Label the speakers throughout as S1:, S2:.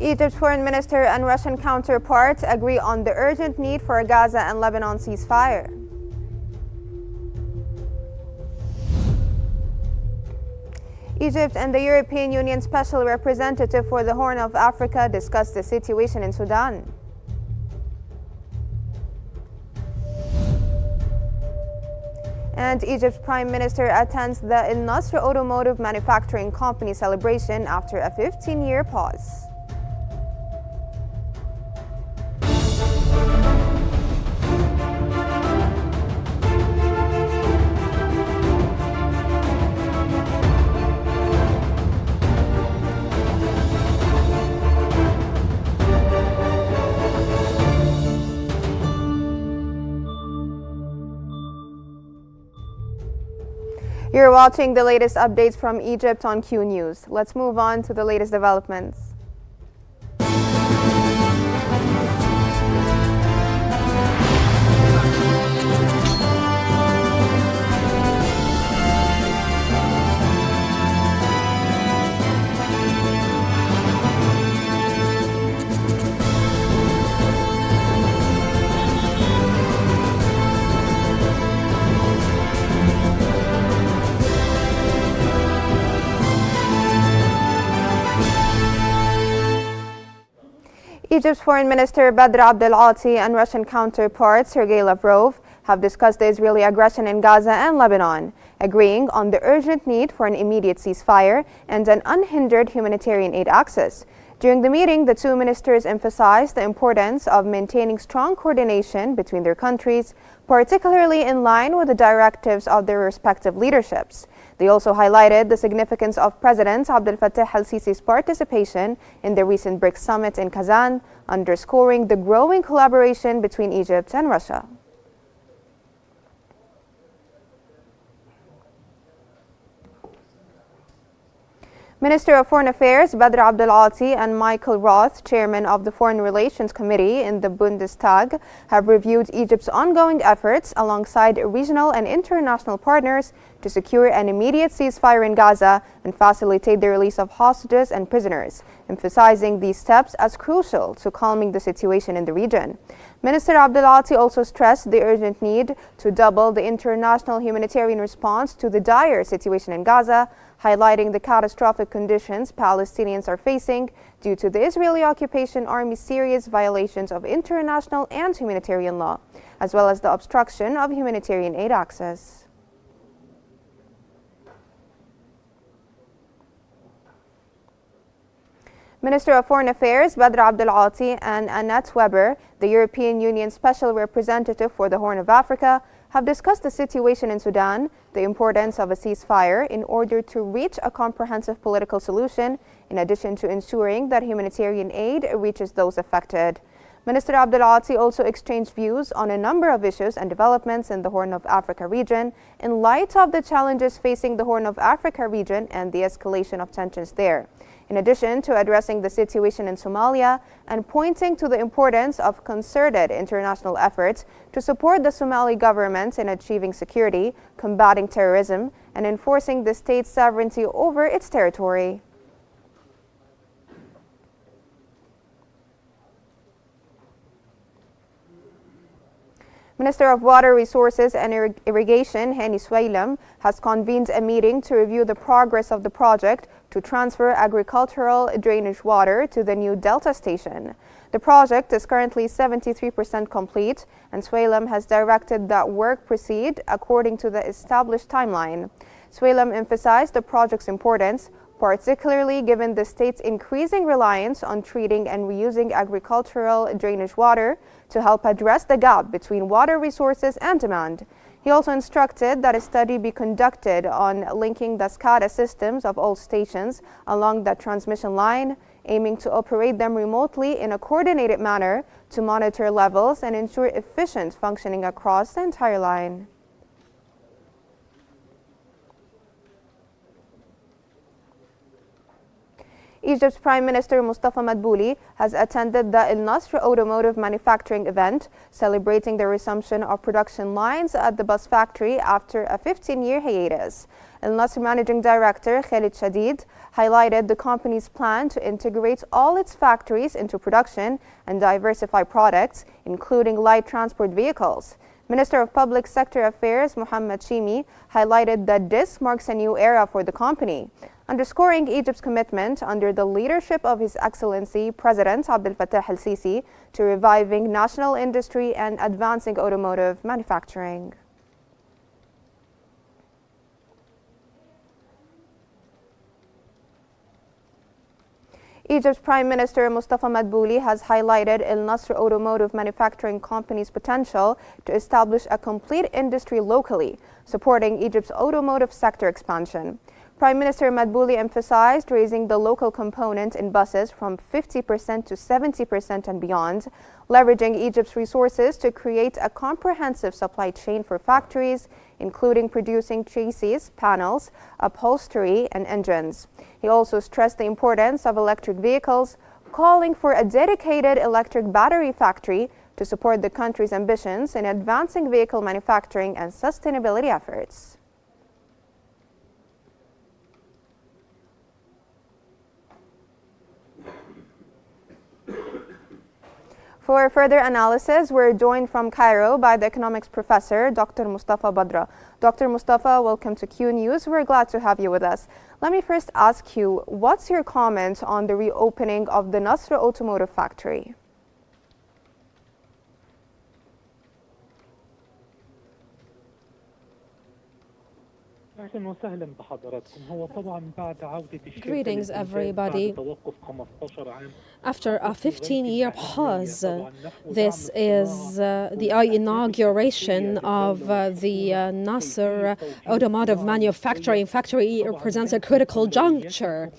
S1: Egypt's foreign minister and Russian counterparts agree on the urgent need for a Gaza and Lebanon ceasefire. Egypt and the European Union Special Representative for the Horn of Africa discussed the situation in Sudan. And Egypt's Prime Minister attends the Al Nasr Automotive Manufacturing Company celebration after a 15-year pause. You're watching the latest updates from Egypt on Qnews. Let's move on to the latest developments. Egypt's Foreign Minister Badr Abdel-Ati and Russian counterpart Sergei Lavrov have discussed the Israeli aggression in Gaza and Lebanon, agreeing on the urgent need for an immediate ceasefire and an unhindered humanitarian aid access. During the meeting, the two ministers emphasized the importance of maintaining strong coordination between their countries, particularly in line with the directives of their respective leaderships. They also highlighted the significance of President Abdel Fattah al-Sisi's participation in the recent BRICS summit in Kazan, underscoring the growing collaboration between Egypt and Russia. Minister of Foreign Affairs Badr Abdel-Ati and Michael Roth, chairman of the Foreign Relations Committee in the Bundestag, have reviewed Egypt's ongoing efforts alongside regional and international partners to secure an immediate ceasefire in Gaza and facilitate the release of hostages and prisoners, emphasizing these steps as crucial to calming the situation in the region. Minister Abdel-Ati also stressed the urgent need to double the international humanitarian response to the dire situation in Gaza, highlighting the catastrophic conditions Palestinians are facing due to the Israeli occupation army's serious violations of international and humanitarian law, as well as the obstruction of humanitarian aid access. Minister of Foreign Affairs Badr Abdel-Ati and Annette Weber, the European Union Special Representative for the Horn of Africa, have discussed the situation in Sudan, the importance of a ceasefire in order to reach a comprehensive political solution, in addition to ensuring that humanitarian aid reaches those affected. Minister Abdel-Ati also exchanged views on a number of issues and developments in the Horn of Africa region in light of the challenges facing the Horn of Africa region and the escalation of tensions there. In addition to addressing the situation in Somalia and pointing to the importance of concerted international efforts to support the Somali government in achieving security, combating terrorism, and enforcing the state's sovereignty over its territory. Minister of Water Resources and Irrigation Hani Swaylam has convened a meeting to review the progress of the project to transfer agricultural drainage water to the new Delta station. The project is currently 73% complete, and Swaylam has directed that work proceed according to the established timeline. Swaylam emphasized the project's importance, particularly given the state's increasing reliance on treating and reusing agricultural drainage water to help address the gap between water resources and demand. He also instructed that a study be conducted on linking the SCADA systems of all stations along that transmission line, aiming to operate them remotely in a coordinated manner to monitor levels and ensure efficient functioning across the entire line. Egypt's Prime Minister Mustafa Madbouli has attended the Al Nasr Automotive Manufacturing event, celebrating the resumption of production lines at the bus factory after a 15-year hiatus. Al Nasr Managing Director Khalid Shadid highlighted the company's plan to integrate all its factories into production and diversify products, including light transport vehicles. Minister of Public Sector Affairs Mohammed Shimi highlighted that this marks a new era for the company, underscoring Egypt's commitment under the leadership of His Excellency President Abdel Fattah al-Sisi to reviving national industry and advancing automotive manufacturing. Egypt's Prime Minister Mustafa Madbouli has highlighted Al Nasr Automotive Manufacturing Company's potential to establish a complete industry locally, supporting Egypt's automotive sector expansion. Prime Minister Madbouli emphasized raising the local component in buses from 50% to 70% and beyond, leveraging Egypt's resources to create a comprehensive supply chain for factories, including producing chassis, panels, upholstery, and engines. He also stressed the importance of electric vehicles, calling for a dedicated electric battery factory to support the country's ambitions in advancing vehicle manufacturing and sustainability efforts. For further analysis, we're joined from Cairo by the economics professor, Dr. Mustafa Badra. Dr. Mustafa, welcome to Qnews. We're glad to have you with us. Let me first ask you, what's your comment on the reopening of the Nasr Automotive Factory?
S2: Greetings, everybody. After a 15-year pause, this is the inauguration of the Nasr Automotive Manufacturing Factory. It represents a critical juncture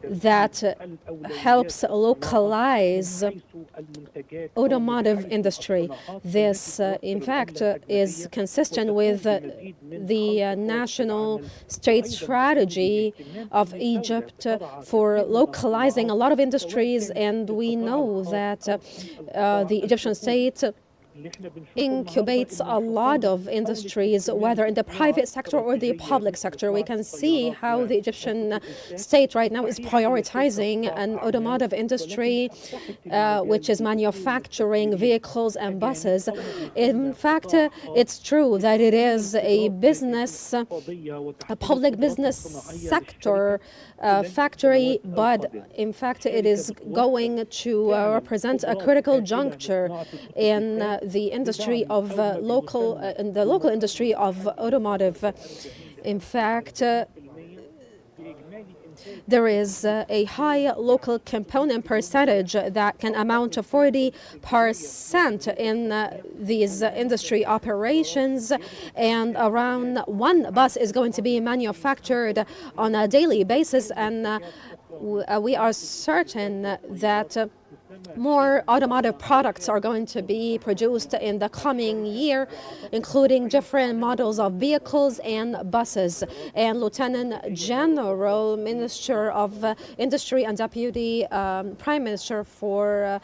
S2: that helps localize automotive industry. This, in fact, is consistent with the national state strategy of Egypt for localizing a lot of industries, and we know that the Egyptian state incubates a lot of industries, whether in the private sector or the public sector. We can see how the Egyptian state right now is prioritizing an automotive industry, which is manufacturing vehicles and buses. In fact, it's true that it is a business, a public business sector factory, but in fact it is going to represent a critical juncture in the industry of the local industry of automotive. In fact, there is a high local component percentage that can amount to 40% in these industry operations, and around one bus is going to be manufactured on a daily basis, and we are certain that more automotive products are going to be produced in the coming year, including different models of vehicles and buses. And Lieutenant General, Minister of Industry and Deputy Prime Minister for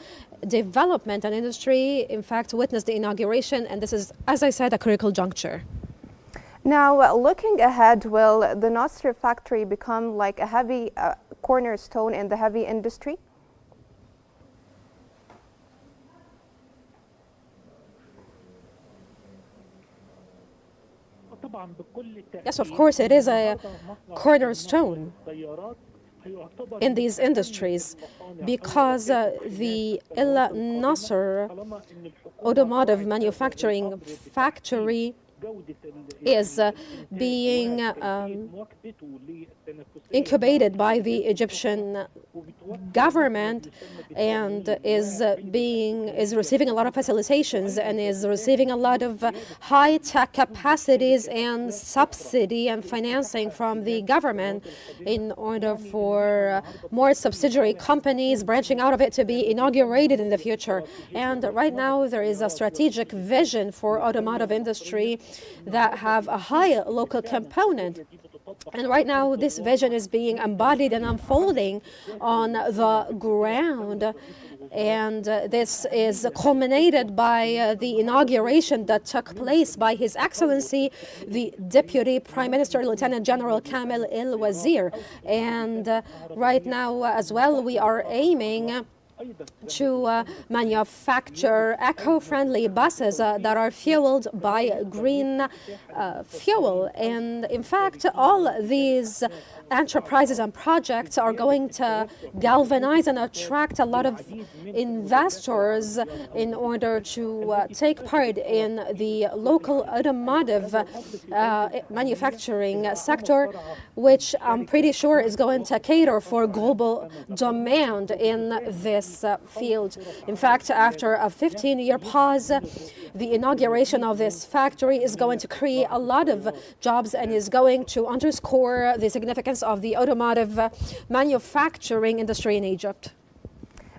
S2: Development and Industry, in fact, witnessed the inauguration, and this is, as I said, a critical juncture.
S1: Now, looking ahead, will the Nasr factory become like a heavy cornerstone in the heavy industry?
S2: Yes, of course, it is a cornerstone in these industries, because the Al Nasr Automotive Manufacturing Factory is being incubated by the Egyptian government, and is receiving a lot of facilitations, and is receiving a lot of high-tech capacities and subsidy and financing from the government in order for more subsidiary companies branching out of it to be inaugurated in the future. And right now there is a strategic vision for automotive industry that have a high local component. And right now, this vision is being embodied and unfolding on the ground. And this is culminated by the inauguration that took place by His Excellency, the Deputy Prime Minister, Lieutenant General Kamel El-Wazir. And right now as well, we are aiming to manufacture eco-friendly buses that are fueled by green fuel. And in fact, all these enterprises and projects are going to galvanize and attract a lot of investors in order to take part in the local automotive manufacturing sector, which I'm pretty sure is going to cater for global demand in this field. In fact, after a 15-year pause, the inauguration of this factory is going to create a lot of jobs and is going to underscore the significance of the automotive manufacturing industry in Egypt.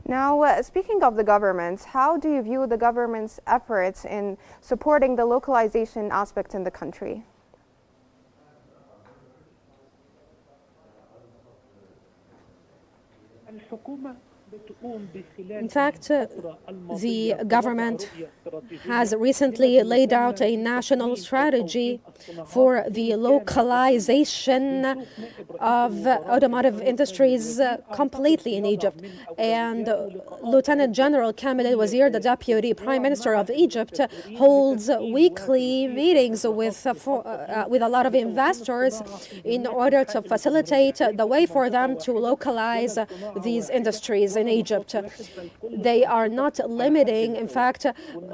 S1: Now, speaking of the government, how do you view the government's efforts in supporting the localization aspect in the country?
S2: In fact, the government has recently laid out a national strategy for the localization of automotive industries completely in Egypt. And Lieutenant General Kamel El-Wazir, the Deputy Prime Minister of Egypt, holds weekly meetings with a lot of investors in order to facilitate the way for them to localize these industries in Egypt. They are not limiting. In fact,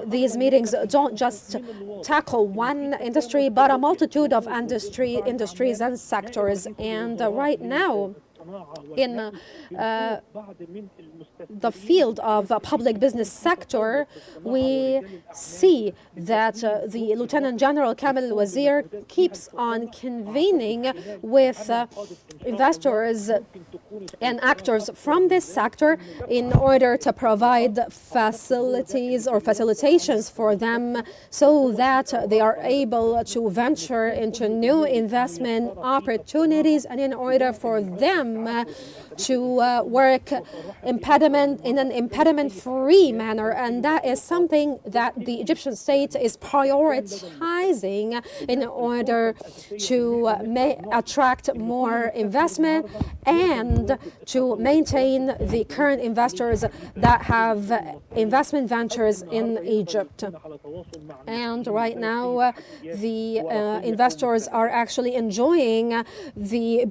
S2: these meetings don't just tackle one industry, but a multitude of industries and sectors. And right now, in the field of public business sector, we see that the Lieutenant General Kamel El-Wazir keeps on convening with investors and actors from this sector in order to provide facilities or facilitations for them so that they are able to venture into new investment opportunities, and in order for them to work in an impediment-free manner. And that is something that the Egyptian state is prioritizing in order to attract more investment and to maintain the current investors that have investment ventures in Egypt. And right now, the investors are actually enjoying the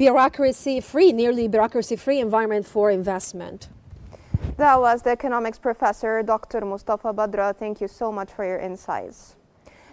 S2: nearly bureaucracy-free environment for investment.
S1: That was the economics professor, Dr. Mustafa Badra. Thank you so much for your insights.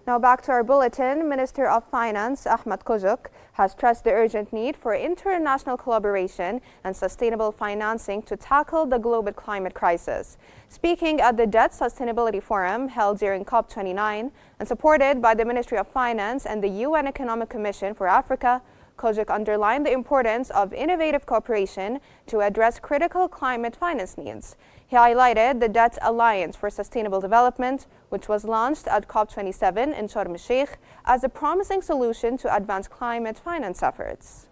S1: Now back to our bulletin. Minister of Finance, Ahmed Kujuk, has stressed the urgent need for international collaboration and sustainable financing to tackle the global climate crisis. Speaking at the Debt Sustainability Forum held during COP29 and supported by the Ministry of Finance and the UN Economic Commission for Africa, Kujuk underlined the importance of innovative cooperation to address critical climate finance needs. He highlighted the Debt Alliance for Sustainable Development, which was launched at COP27 in Sharm el-Sheikh, as a promising solution to advance climate finance efforts.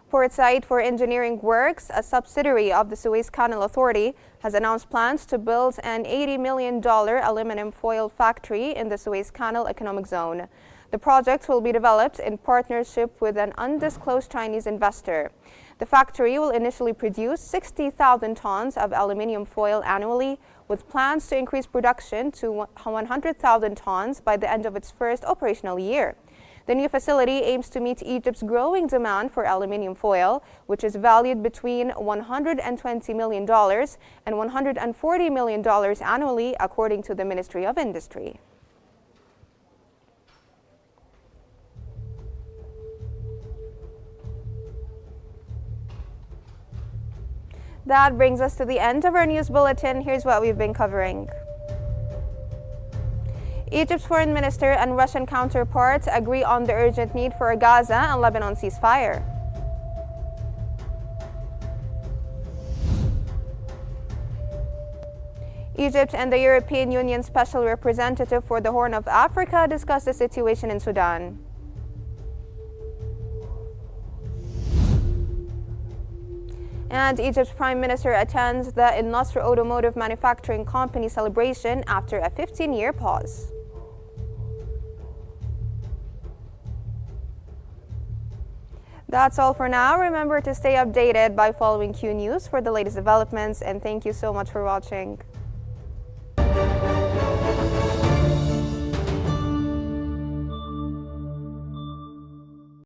S1: Portside for Engineering Works, a subsidiary of the Suez Canal Authority, has announced plans to build an $80 million aluminum foil factory in the Suez Canal Economic Zone. The project will be developed in partnership with an undisclosed Chinese investor. The factory will initially produce 60,000 tons of aluminum foil annually, with plans to increase production to 100,000 tons by the end of its first operational year. The new facility aims to meet Egypt's growing demand for aluminum foil, which is valued between $120 million and $140 million annually, according to the Ministry of Industry. That brings us to the end of our news bulletin. Here's what we've been covering. Egypt's foreign minister and Russian counterparts agree on the urgent need for a Gaza and Lebanon ceasefire. Egypt and the European Union Special Representative for the Horn of Africa discussed the situation in Sudan. And Egypt's Prime Minister attends the Al Nasr Automotive Manufacturing Company celebration after a 15-year pause. That's all for now. Remember to stay updated by following Q News for the latest developments, and thank you so much for watching.